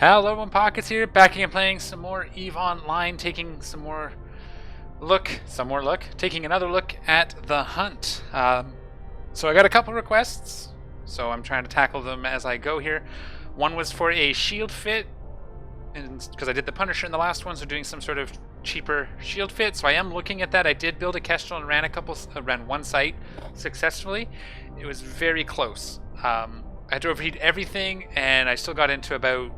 Hello everyone, Pockets here, back again playing some more EVE Online, taking taking another look at the hunt. So I got a couple requests, so I'm trying to tackle them as I go here. One was for a shield fit, and because I did the Punisher in the last one, so doing some sort of cheaper shield fit. So I am looking at that. I did build a Kestrel and ran one site successfully. It was very close. I had to overheat everything, and I still got into about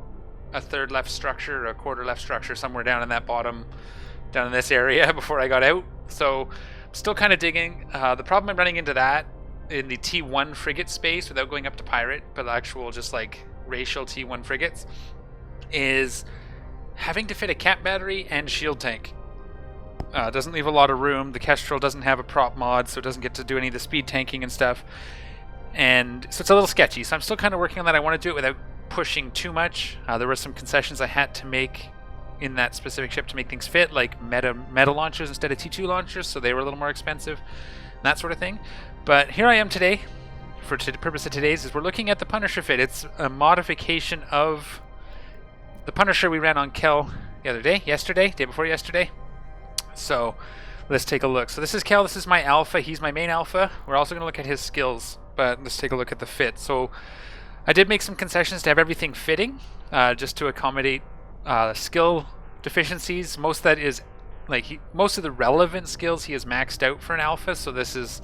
a third left structure, or a quarter left structure, somewhere down in that bottom, down in this area before I got out. So I'm still kind of digging. The problem I'm running into that in the T1 frigate space, without going up to pirate, but actual just like racial T1 frigates, is having to fit a cap battery and shield tank. Doesn't leave a lot of room. The Kestrel doesn't have a prop mod, so it doesn't get to do any of the speed tanking and stuff. And so it's a little sketchy. So I'm still kind of working on that. I want to do it without pushing too much. There were some concessions I had to make in that specific ship to make things fit, like meta launchers instead of T2 launchers, so they were a little more expensive, that sort of thing. But here I am today, for the purpose of today's, is we're looking at the Punisher fit. It's a modification of the Punisher we ran on Kel the other day, day before yesterday. So let's take a look. So this is Kel, this is my alpha, he's my main alpha. We're also going to look at his skills, but let's take a look at the fit. So I did make some concessions to have everything fitting, just to accommodate skill deficiencies. Most of that is most of the relevant skills he has maxed out for an alpha, so this is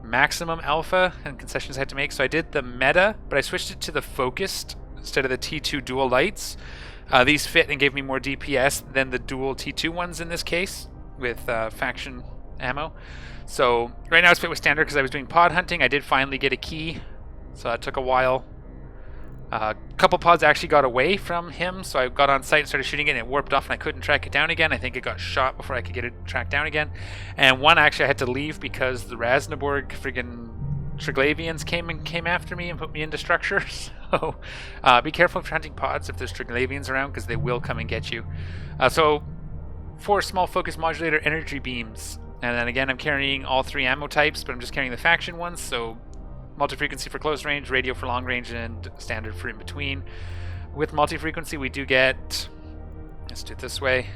maximum alpha and concessions I had to make. So I did the meta, but I switched it to the focused instead of the T2 dual lights. These fit and gave me more DPS than the dual T2 ones in this case, with faction ammo. So right now it's fit with standard because I was doing pod hunting. I did finally get a key, so that took a while. A couple pods actually got away from him, so I got on site and started shooting it, and it warped off and I couldn't track it down again. I think it got shot before I could get it tracked down again. And one actually I had to leave because the Rasnaborg friggin' Triglavians came after me and put me into structure. So be careful if you're hunting pods if there's Triglavians around, because they will come and get you. So 4 small focus modulator energy beams. And then again, I'm carrying all 3 ammo types, but I'm just carrying the faction ones, so multi-frequency for close range, radio for long range, and standard for in between. With multi-frequency, we do get, let's do it this way,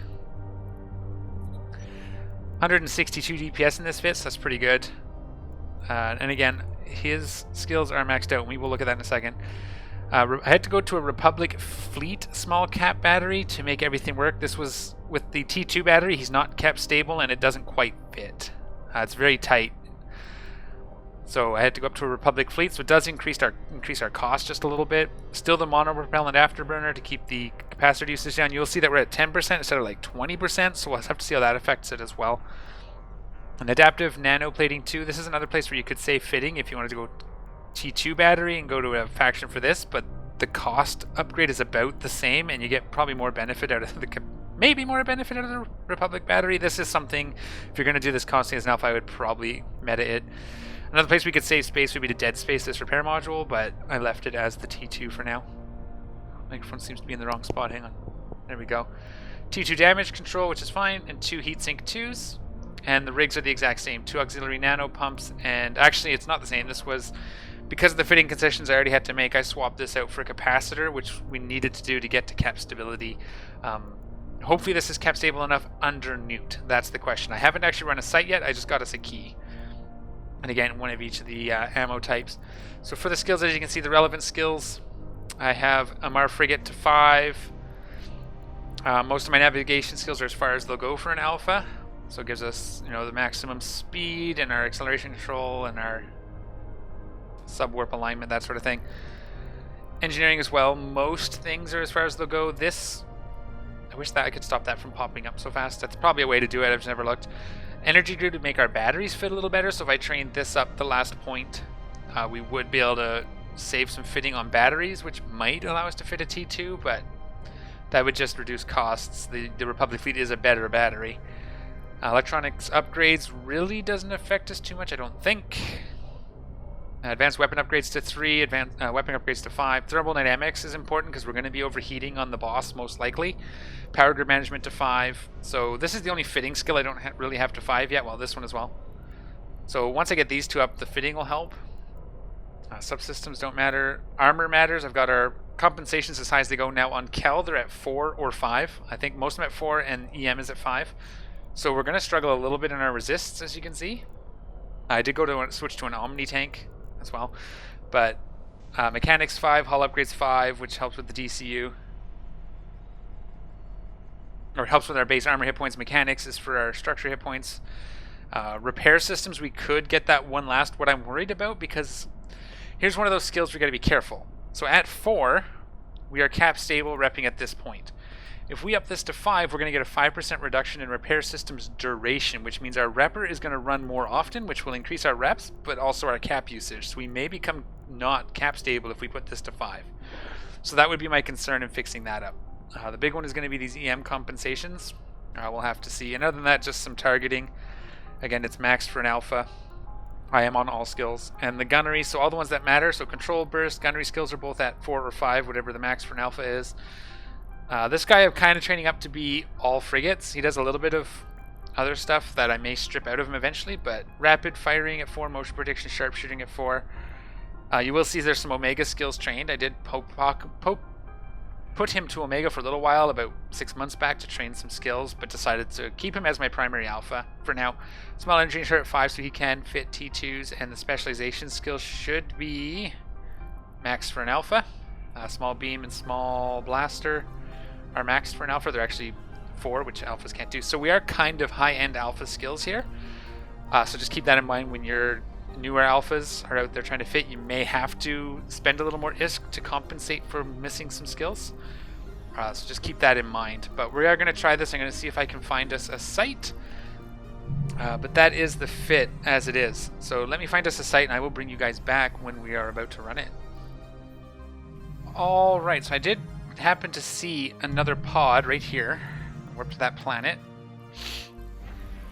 162 DPS in this fit, so that's pretty good. And again, his skills are maxed out, and we will look at that in a second. I had to go to a Republic Fleet small cap battery to make everything work. This was with the T2 battery. He's not kept stable, and it doesn't quite fit. It's very tight. So I had to go up to a Republic Fleet, so it does increase our cost just a little bit. Still the Monopropellant Afterburner to keep the capacitor usage down. You'll see that we're at 10% instead of like 20%, so we'll have to see how that affects it as well. An adaptive Nano plating 2. This is another place where you could save fitting if you wanted to go T2 battery and go to a faction for this, but the cost upgrade is about the same, and you get probably more benefit out of the maybe more benefit out of the Republic battery. This is something, if you're going to do this constantly as an alpha, I would probably meta it. Another place we could save space would be to dead space this repair module, but I left it as the T2 for now. Microphone seems to be in the wrong spot. Hang on. There we go. T2 damage control, which is fine, and 2 heatsink 2s. And the rigs are the exact same. 2 auxiliary nano pumps, and actually it's not the same. This was, because of the fitting concessions I already had to make, I swapped this out for a capacitor, which we needed to do to get to cap stability. Hopefully this is cap stable enough under Newt. That's the question. I haven't actually run a site yet. I just got us a key. And again, one of each of the ammo types. So for the skills, as you can see, the relevant skills, I have Amar Frigate to 5. Most of my navigation skills are as far as they'll go for an alpha. So it gives us, the maximum speed and our acceleration control and our subwarp alignment, that sort of thing. Engineering as well. Most things are as far as they'll go. This, I wish that I could stop that from popping up so fast. That's probably a way to do it. I've just never looked. Energy grid would make our batteries fit a little better, so if I trained this up the last point, we would be able to save some fitting on batteries, which might allow us to fit a T2, but that would just reduce costs. The Republic Fleet is a better battery. Electronics upgrades really doesn't affect us too much, I don't think. Advanced weapon upgrades to 3, advanced weapon upgrades to 5. Thermodynamics is important because we're going to be overheating on the boss most likely. Power grid management to 5. So this is the only fitting skill I don't really have to 5 yet. Well, this one as well. So once I get these 2 up, the fitting will help. Subsystems don't matter. Armor matters. I've got our compensations as high as they go now. On Kel, they're at 4 or 5. I think most of them at 4, and EM is at 5. So we're going to struggle a little bit in our resists, as you can see. I did go to switch to an Omni tank as well. But mechanics 5, hull upgrades 5, which helps with the DCU. Or helps with our base armor hit points. Mechanics is for our structure hit points. Repair systems, we could get that one last. What I'm worried about, because here's one of those skills we got to be careful. So at 4, we are cap stable repping at this point. If we up this to 5, we're going to get a 5% reduction in repair systems duration, which means our repper is going to run more often, which will increase our reps, but also our cap usage. So we may become not cap stable if we put this to 5. So that would be my concern in fixing that up. The big one is going to be these EM compensations. We'll have to see. And other than that, just some targeting. Again, it's maxed for an alpha. I am on all skills. And the gunnery, so all the ones that matter, so control, burst, gunnery skills are both at 4 or 5, whatever the max for an alpha is. This guy I'm kind of training up to be all frigates. He does a little bit of other stuff that I may strip out of him eventually, but rapid firing at 4, motion prediction, sharpshooting at 4. You will see there's some Omega skills trained. I did put him to Omega for a little while, about 6 months back, to train some skills, but decided to keep him as my primary alpha for now. Small energy share at 5, so he can fit T2s, and the specialization skills should be maxed for an alpha. Small beam and small blaster are maxed for an alpha. They're actually 4, which alphas can't do. So we are kind of high-end alpha skills here. So just keep that in mind when your newer alphas are out there trying to fit. You may have to spend a little more ISK to compensate for missing some skills. So just keep that in mind. But we are going to try this. I'm going to see if I can find us a site. But that is the fit as it is. So let me find us a site, and I will bring you guys back when we are about to run it. Alright, so I did happen to see another pod right here. Warp to that planet.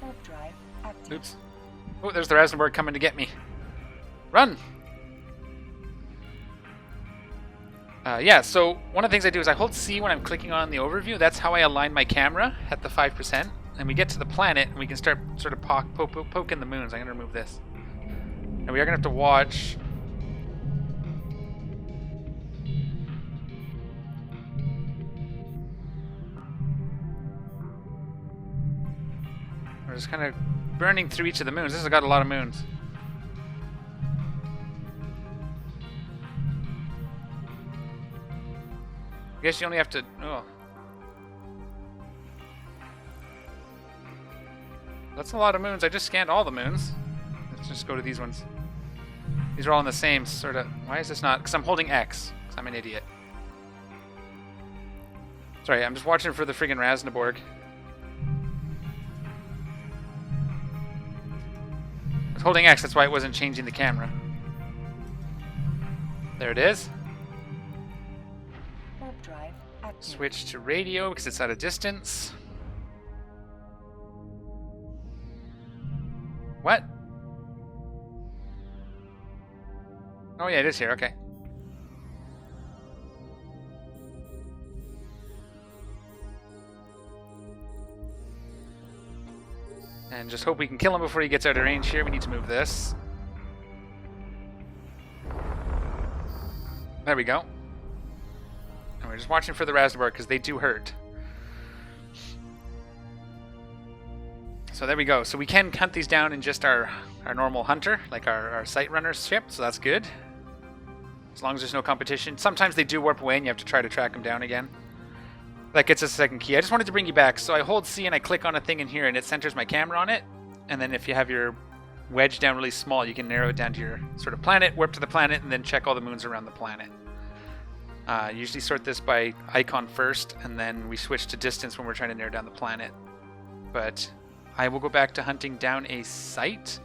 Warp drive active. Oops. Oh, there's the Rasenborg coming to get me. Run! Yeah, so one of the things I do is I hold C when I'm clicking on the overview. That's how I align my camera at the 5%. And we get to the planet, and we can start sort of poking the moons. I'm going to remove this. And we are going to have to watch. We're just kind of burning through each of the moons. This has got a lot of moons. I guess you only have to... Oh. That's a lot of moons. I just scanned all the moons. Let's just go to these ones. These are all in the same sort of... Why is this not... Because I'm holding X. Because I'm an idiot. Sorry, I'm just watching for the friggin' Rasenborg. I was holding X, that's why it wasn't changing the camera. There it is. Warp drive active. Switch to radio because it's at a distance. What? Oh yeah, it is here, okay. And just hope we can kill him before he gets out of range here. We need to move this. There we go. And we're just watching for the Rasenborg because they do hurt. So there we go. So we can hunt these down in just our normal hunter, like our sight runner ship, so that's good. As long as there's no competition. Sometimes they do warp away and you have to try to track them down again. That gets us a second key. I just wanted to bring you back. So I hold C and I click on a thing in here and it centers my camera on it. And then if you have your wedge down really small, you can narrow it down to your sort of planet, warp to the planet, and then check all the moons around the planet. Usually sort this by icon first, and then we switch to distance when we're trying to narrow down the planet. But I will go back to hunting down a site.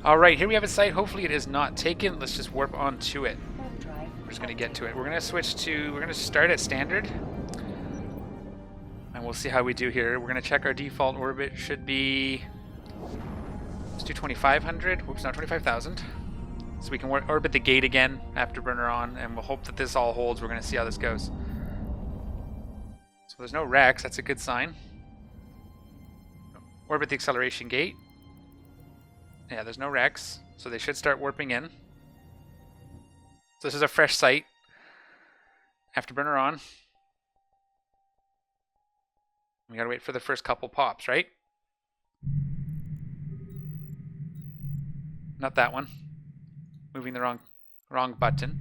Alright, here we have a site. Hopefully it is not taken. Let's just warp onto it. We're just going to get to it. We're going to switch to... We're going to start at standard. And we'll see how we do here. We're going to check our default orbit. Should be... Let's do 2,500. Whoops, not 25,000. So we can orbit the gate again, Afterburner on, and we'll hope that this all holds. We're going to see how this goes. So there's no wrecks. That's a good sign. Orbit the acceleration gate. Yeah, there's no wrecks, so they should start warping in. So this is a fresh site. Afterburner on. We gotta wait for the first couple pops, right? Not that one. Moving the wrong button.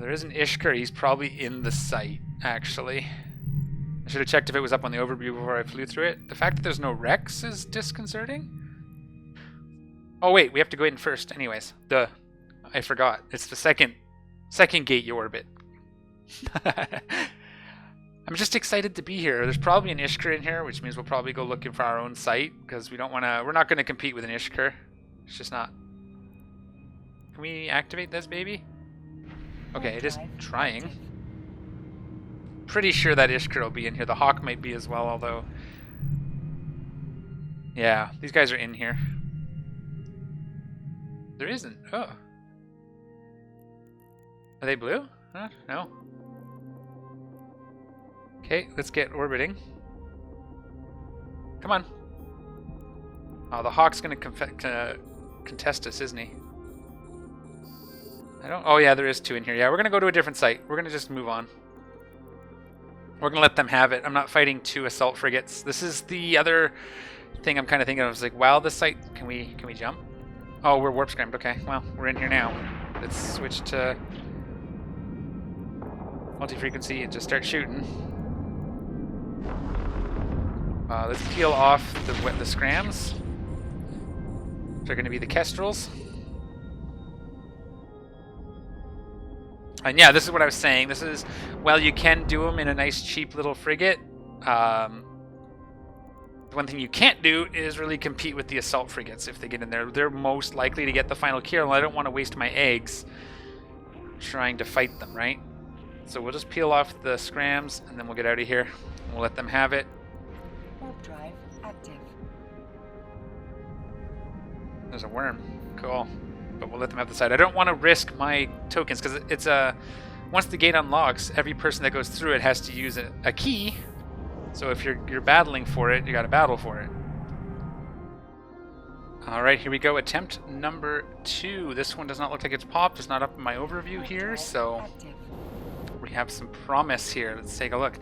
There is an Ishkar. He's probably in the site, actually. I should have checked if it was up on the overview before I flew through it. The fact that there's no Rex is disconcerting. Oh wait, we have to go in first anyways. Duh. I forgot. It's the second gate you orbit. I'm just excited to be here. There's probably an Ishkar in here, which means we'll probably go looking for our own site because we're not gonna compete with an Ishkar. It's just not. Can we activate this baby? Okay, it is trying. Pretty sure that Ishkar will be in here. The Hawk might be as well, although... Yeah, these guys are in here. There isn't. Oh. Are they blue? Huh? No. Okay, let's get orbiting. Come on. Oh, the Hawk's gonna contest us, isn't he? I don't... Oh yeah, there is 2 in here. Yeah, we're gonna go to a different site. We're gonna just move on. We're gonna let them have it. I'm not fighting 2 assault frigates. This is the other thing I'm kind of thinking of. I was like, wow, this site... Can we jump? Oh, we're warp scrammed. Okay, well, we're in here now. Let's switch to multi-frequency and just start shooting. Let's peel off the scrams. They're going to be the Kestrels. And yeah, this is what I was saying. This is, well, you can do them in a nice, cheap little frigate. The one thing you can't do is really compete with the assault frigates if they get in there. They're most likely to get the final kill, and I don't want to waste my eggs trying to fight them, right? So we'll just peel off the scrams, and then we'll get out of here. We'll let them have it. Warp drive active. There's a worm. Cool. But we'll let them have the site. I don't want to risk my tokens, because it's a... Once the gate unlocks, every person that goes through it has to use a key. So if you're battling for it, you got to battle for it. All right, here we go. Attempt number 2. This one does not look like it's popped. It's not up in my overview here, so we have some promise here. Let's take a look.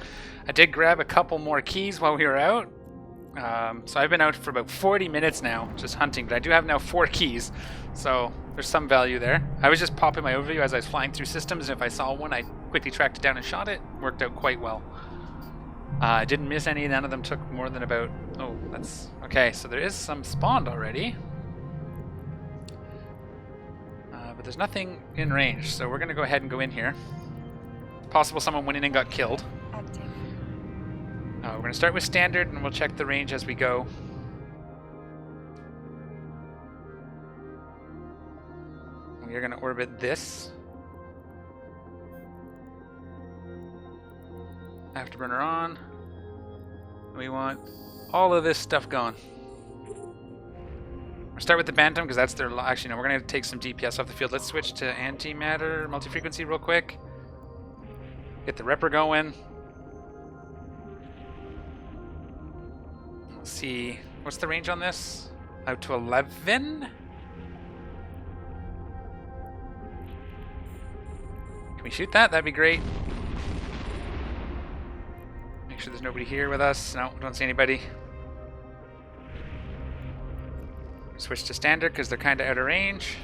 I did grab a couple more keys while we were out. So I've been out for about 40 minutes now, just hunting, but I do have now 4 keys, so there's some value there. I was just popping my overview as I was flying through systems, and if I saw one, I quickly tracked it down and shot it. Worked out quite well. I didn't miss any. None of them took more than about... Oh, that's... Okay, so there is some spawned already. But there's nothing in range, so we're going to go ahead and go in here. Possible someone went in and got killed. We're going to start with standard, and we'll check the range as we go. We are going to orbit this. Afterburner on. We want all of this stuff gone. We'll start with the Bantam, because that's their... Actually, no, we're going to take some DPS off the field. Let's switch to antimatter multi-frequency real quick. Get the Repper going. Let's see. What's the range on this? Out to 11? Can we shoot that? That'd be great. Make sure there's nobody here with us. No, don't see anybody. Switch to standard because they're kind of out of range.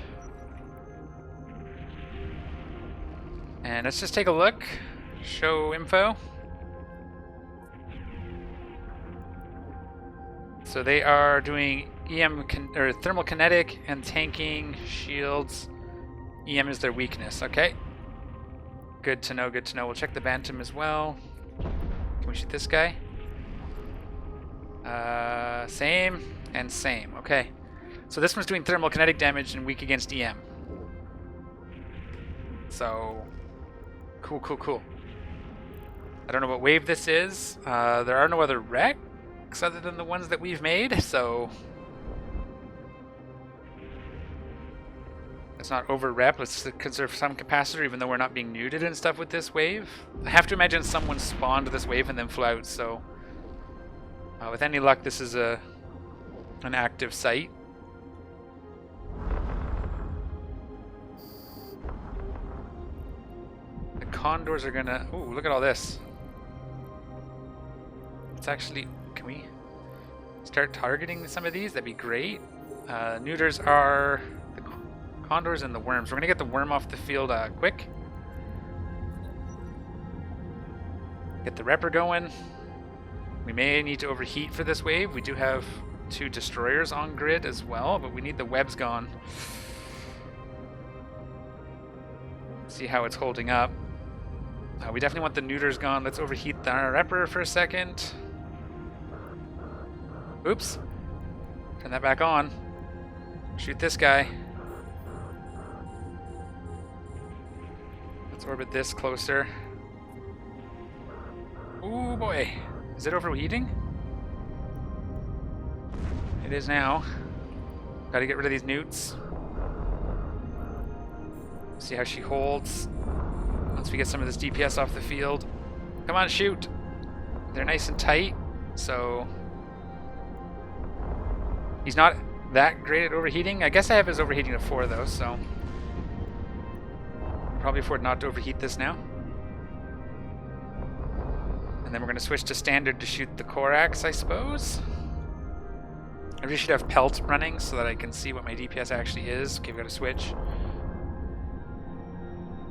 And let's just take a look. Show info. So they are doing or thermal kinetic and tanking shields. EM is their weakness. Okay. Good to know. Good to know. We'll check the Bantam as well. Can we shoot this guy? Same and same. Okay. So this one's doing thermal kinetic damage and weak against EM. So, cool, cool, cool. I don't know what wave this is. There are no other wrecks other than the ones that we've made, so... Let's not over-rep. Let's conserve some capacitor, even though we're not being neuted and stuff with this wave. I have to imagine someone spawned this wave and then flew out, so... with any luck, this is an active site. condors are gonna... Ooh, look at all this. It's actually... Can we start targeting some of these? That'd be great. Neuters are the condors and the worms. We're gonna get the worm off the field quick. Get the Repper going. We may need to overheat for this wave. We do have 2 destroyers on grid as well, but we need the webs gone. See how it's holding up. We definitely want the neuters gone. Let's overheat our Repper for a second. Oops. Turn that back on. Shoot this guy. Let's orbit this closer. Ooh boy. Is it overheating? It is now. Gotta get rid of these newts. See how she holds. Once we get some of this DPS off the field. Come on, shoot! They're nice and tight, so... He's not that great at overheating. I guess I have his overheating to 4 though, so... Probably afford not to overheat this now. And then we're going to switch to standard to shoot the Corax, I suppose. I really should have Pelt running so that I can see what my DPS actually is. Okay, we've got to switch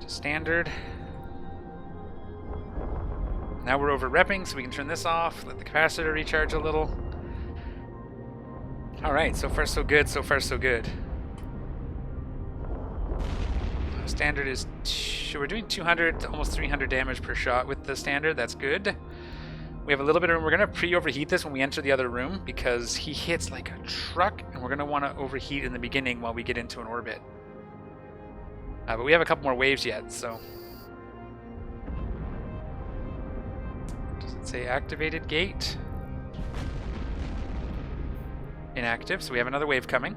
to standard. Now we're over repping, so we can turn this off, let the capacitor recharge a little. Alright, so far so good, so far so good. Standard is... We're doing 200 to almost 300 damage per shot with the standard. That's good. We have a little bit of room. We're going to pre-overheat this when we enter the other room because he hits like a truck, and we're going to want to overheat in the beginning while we get into an orbit. But we have a couple more waves yet, so... Does it say activated gate? Inactive, so we have another wave coming.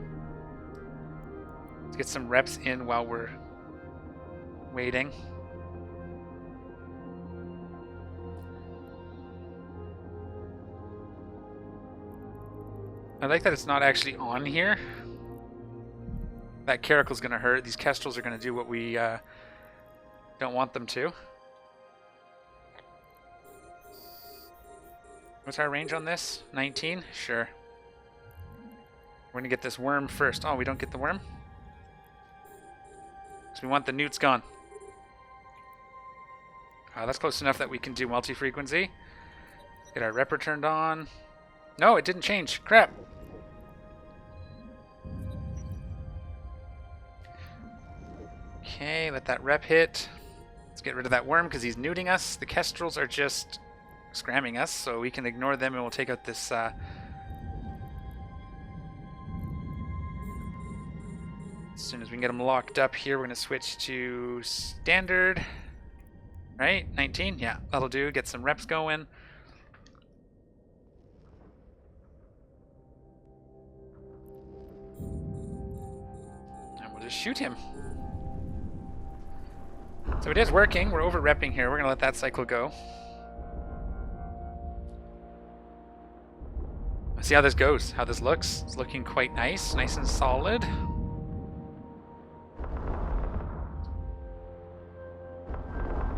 Let's get some reps in while we're waiting. I like that it's not actually on here. That Caracle's gonna hurt. These Kestrels are gonna do what we don't want them to. What's our range on this? 19? Sure. We're gonna get this worm first. Oh, we don't get the worm? Because we want the newts gone. That's close enough that we can do multi-frequency. Get our Repper turned on. No, it didn't change. Crap. Okay, let that rep hit. Let's get rid of that worm because he's newting us. The Kestrels are just scramming us, so we can ignore them and we'll take out this... As soon as we can get them locked up here, we're going to switch to standard. Right? 19? Yeah, that'll do. Get some reps going. And we'll just shoot him. So it is working. We're over-repping here. We're going to let that cycle go. Let's see how this goes, how this looks. It's looking quite nice. Nice and solid.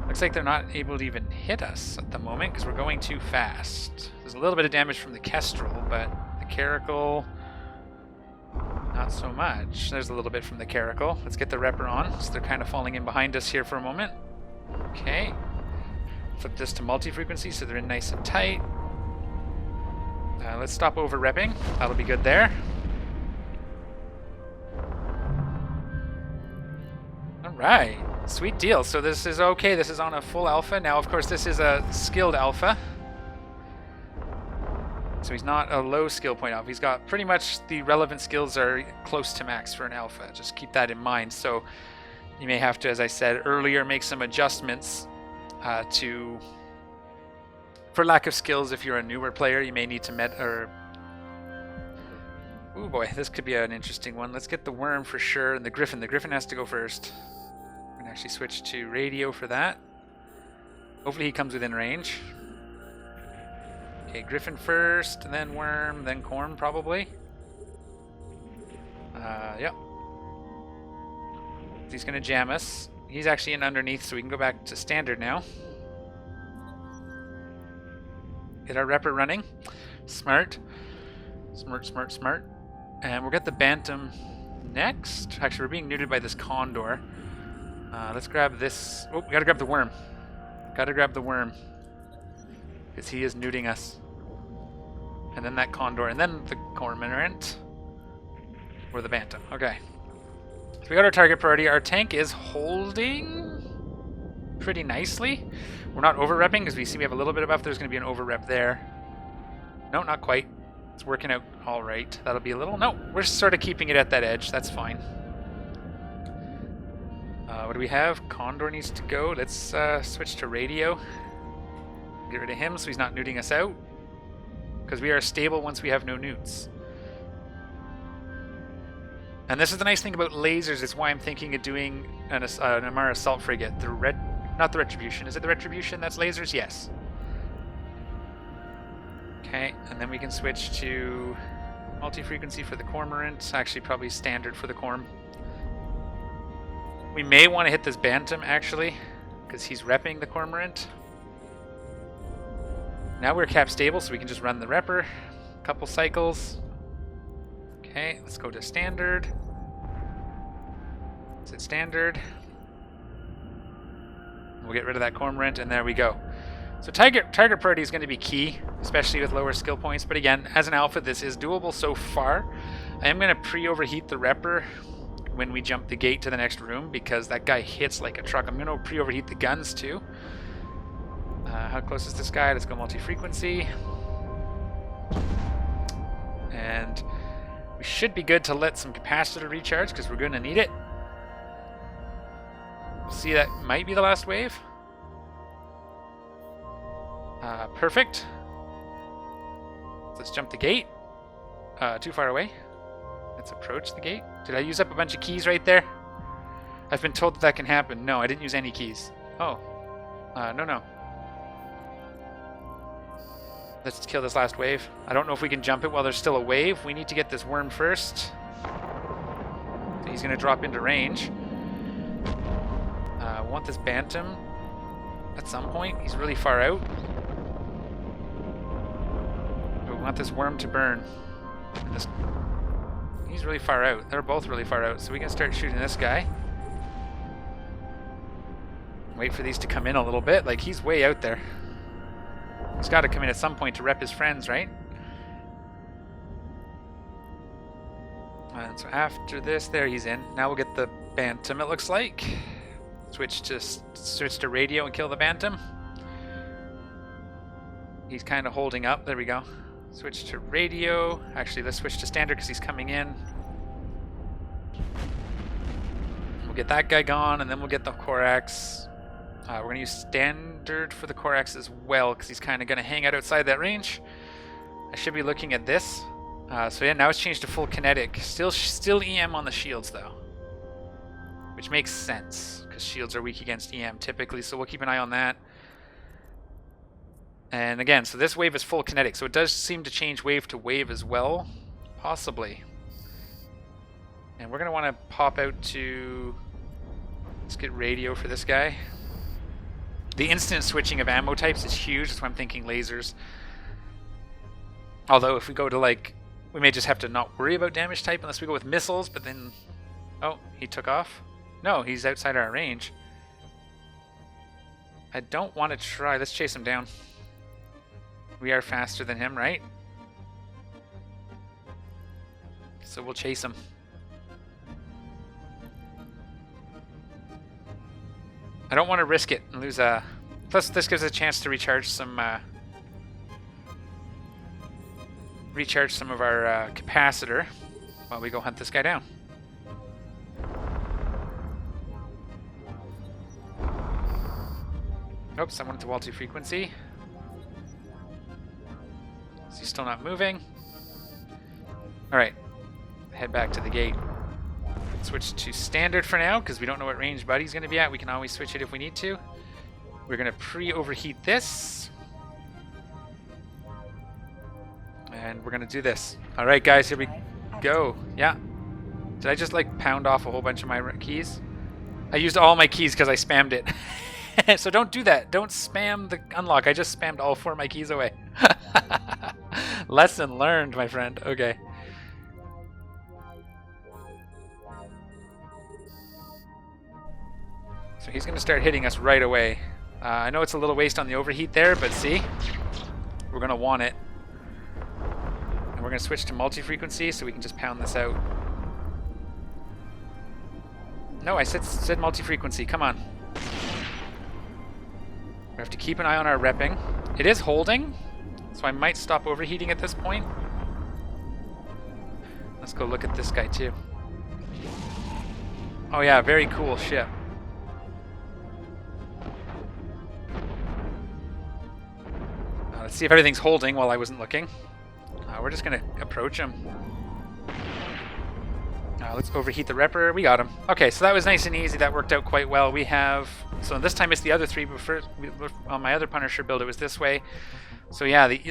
Looks like they're not able to even hit us at the moment because we're going too fast. There's a little bit of damage from the Kestrel, but the Caracal, not so much. There's a little bit from the Caracal. Let's get the Repper on. So they're kind of falling in behind us here for a moment. Okay. Flip this to multi-frequency so they're in nice and tight. Let's stop over-repping. That'll be good there. Alright. Sweet deal. So this is okay. This is on a full alpha. Now, of course, this is a skilled alpha. So he's not a low skill point alpha. He's got pretty much the relevant skills are close to max for an alpha. Just keep that in mind. So you may have to, as I said earlier, make some adjustments for lack of skills. If you're a newer player, you may need to oh boy, this could be an interesting one. Let's get the worm for sure, and the Griffin. The Griffin has to go first. I'm gonna actually switch to radio for that. Hopefully he comes within range. Okay, Griffin first, and then worm, then corn probably. Yep. He's gonna jam us. he's actually in underneath, so we can go back to standard now. Get our repper running. Smart. Smart, smart, smart. And we'll get the Bantam next. Actually, we're being neutered by this Condor. Let's grab this. Oh, we gotta grab the worm. Gotta grab the worm. Because he is neuting us. And then that Condor, and then the Cormorant. Or the Bantam. Okay. So we got our target priority. Our tank is holding pretty nicely. We're not over-repping because we see we have a little bit of buff. There's going to be an over-rep there. No, not quite. It's working out all right. That'll be a little... No, we're sort of keeping it at that edge. That's fine. What do we have? Condor needs to go. Let's switch to radio. Get rid of him so he's not neuting us out. Because we are stable once we have no neuts. And this is the nice thing about lasers. It's why I'm thinking of doing an Amara Assault Frigate. Not the Retribution. Is it the Retribution that's lasers? Yes. Okay, and then we can switch to multi-frequency for the Cormorant. Actually, probably standard for the Corm. We may want to hit this Bantam, actually, because he's repping the Cormorant. Now we're cap stable, so we can just run the repper. Couple cycles. Okay, let's go to standard. Is it standard? We'll get rid of that Cormorant, and there we go. So target priority is going to be key, especially with lower skill points. But again, as an alpha, this is doable so far. I am going to pre-overheat the repper when we jump the gate to the next room, because that guy hits like a truck. I'm going to pre-overheat the guns too. How close is this guy? Let's go multi-frequency. And we should be good to let some capacitor recharge, because we're going to need it. See, that might be the last wave. Perfect. Let's jump the gate. Too far away. Let's approach the gate. Did I use up a bunch of keys right there? I've been told that that can happen. No, I didn't use any keys. Oh. No. Let's kill this last wave. I don't know if we can jump it while there's still a wave. We need to get this worm first. So he's going to drop into range. I want this Bantam at some point. He's really far out. But we want this worm to burn. He's really far out. They're both really far out. So we can start shooting this guy. Wait for these to come in a little bit. Like, he's way out there. He's got to come in at some point to rep his friends, right? And so after this, there he's in. Now we'll get the Bantam, it looks like. Switch to radio and kill the Bantam. He's kind of holding up. There we go. Switch to radio. Actually, let's switch to standard because he's coming in. We'll get that guy gone, and then we'll get the Corax. We're going to use standard for the Corax as well, because he's kind of going to hang out outside that range. I should be looking at this. So yeah, now it's changed to full kinetic. Still EM on the shields, though. Which makes sense, because shields are weak against EM typically, so we'll keep an eye on that. And again, so this wave is full kinetic, so it does seem to change wave to wave as well. Possibly. And we're going to want to pop out to... Let's get radio for this guy. The instant switching of ammo types is huge, that's why I'm thinking lasers. Although if we go to like... We may just have to not worry about damage type unless we go with missiles, but then... Oh, he took off? No, he's outside our range. I don't want to try. Let's chase him down. We are faster than him, right? So we'll chase him. I don't want to risk it and lose a... Plus, this gives us a chance to recharge some of our capacitor while we go hunt this guy down. Nope, someone to multi-frequency. Is he still not moving? Alright, head back to the gate. Switch to standard for now, because we don't know what range Buddy's going to be at. We can always switch it if we need to. We're going to pre-overheat this. And we're going to do this. Alright guys, here we go. Yeah. Did I just like pound off a whole bunch of my keys? I used all my keys because I spammed it. So don't do that. Don't spam the unlock. I just spammed all 4 of my keys away. Lesson learned, my friend. Okay. So he's going to start hitting us right away. I know it's a little waste on the overheat there, but see? We're going to want it. And we're going to switch to multi-frequency so we can just pound this out. No, I said multi-frequency. Come on. We have to keep an eye on our repping. It is holding, so I might stop overheating at this point. Let's go look at this guy too. Oh yeah, very cool ship. Let's see if everything's holding while I wasn't looking. We're just going to approach him. Let's overheat the repper. We got him. Okay, so that was nice and easy. That worked out quite well. We have... So this time it's the other 3, but first, on my other Punisher build, it was this way. So yeah, he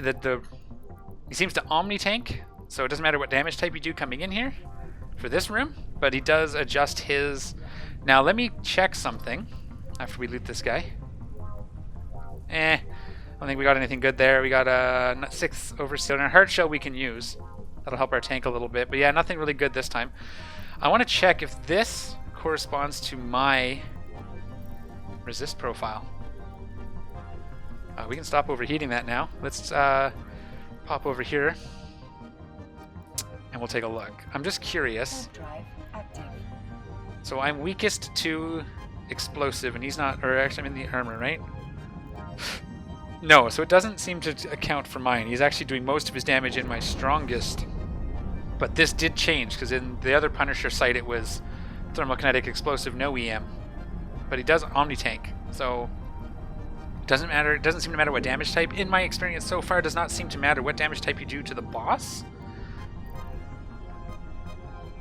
seems to omni-tank, so it doesn't matter what damage type you do coming in here for this room, but he does adjust his... Now let me check something after we loot this guy. I don't think we got anything good there. We got a 6 overseal and a heart shell we can use. That'll help our tank a little bit. But yeah, nothing really good this time. I want to check if this corresponds to my resist profile. We can stop overheating that now. Let's pop over here and we'll take a look. I'm just curious. So I'm weakest to explosive and he's not, or actually I'm in the armor, right? No, so it doesn't seem to account for mine. He's actually doing most of his damage in my strongest. But this did change, because in the other Punisher site it was thermokinetic explosive, no EM. But he does omni-tank, so it doesn't matter. It doesn't seem to matter what damage type. In my experience so far, it does not seem to matter what damage type you do to the boss.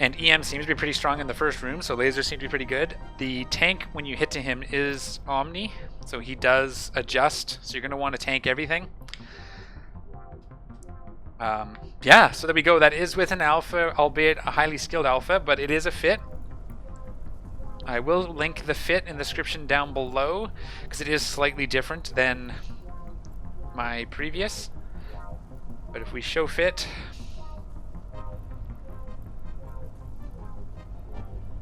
And EM seems to be pretty strong in the first room, so lasers seem to be pretty good. The tank, when you hit to him, is Omni, so he does adjust, so you're going to want to tank everything. Yeah, so there we go. That is with an alpha, albeit a highly skilled alpha, but it is a fit. I will link the fit in the description down below, because it is slightly different than my previous. But if we show fit...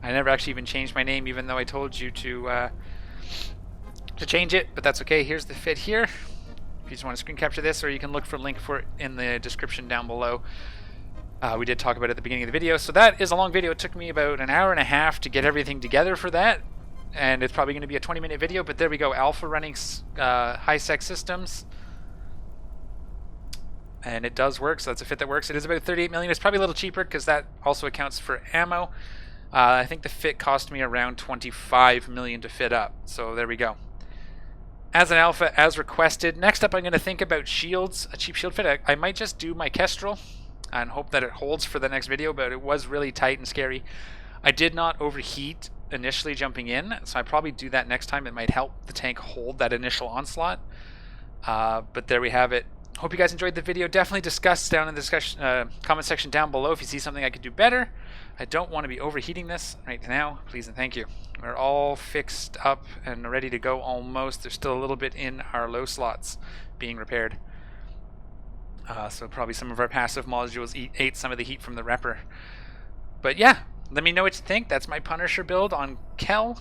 I never actually even changed my name, even though I told you to change it, but that's okay. Here's the fit here. If you just want to screen capture this, or you can look for a link for it in the description down below. We did talk about it at the beginning of the video. So that is a long video. It took me about an hour and a half to get everything together for that, and it's probably going to be a 20-minute video, but there we go. Alpha running high-sec systems. And it does work, so that's a fit that works. It is about 38 million. It's probably a little cheaper because that also accounts for ammo. I think the fit cost me around 25 million to fit up, so there we go. As an alpha, as requested. Next up, I'm going to think about shields, a cheap shield fit. I might just do my Kestrel and hope that it holds for the next video, but it was really tight and scary. I did not overheat initially jumping in, so I probably do that next time. It might help the tank hold that initial onslaught. But there we have it. Hope you guys enjoyed the video. Definitely discuss down in the comment section down below if you see something I could do better. I don't want to be overheating this right now. Please and thank you. We're all fixed up and ready to go almost. There's still a little bit in our low slots being repaired. So probably some of our passive modules ate some of the heat from the repper. But yeah, let me know what you think. That's my Punisher build on Kel.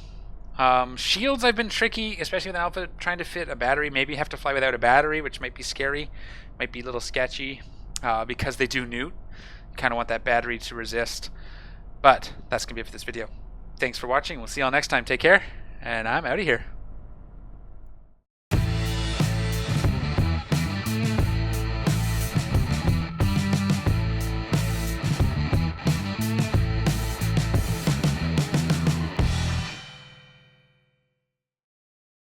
Shields I've been tricky, especially with an alpha, trying to fit a battery. Maybe you have to fly without a battery, which might be scary. Might be a little sketchy because they do newt. You kind of want that battery to resist. But that's going to be it for this video. Thanks for watching. We'll see y'all next time. Take care, and I'm out of here.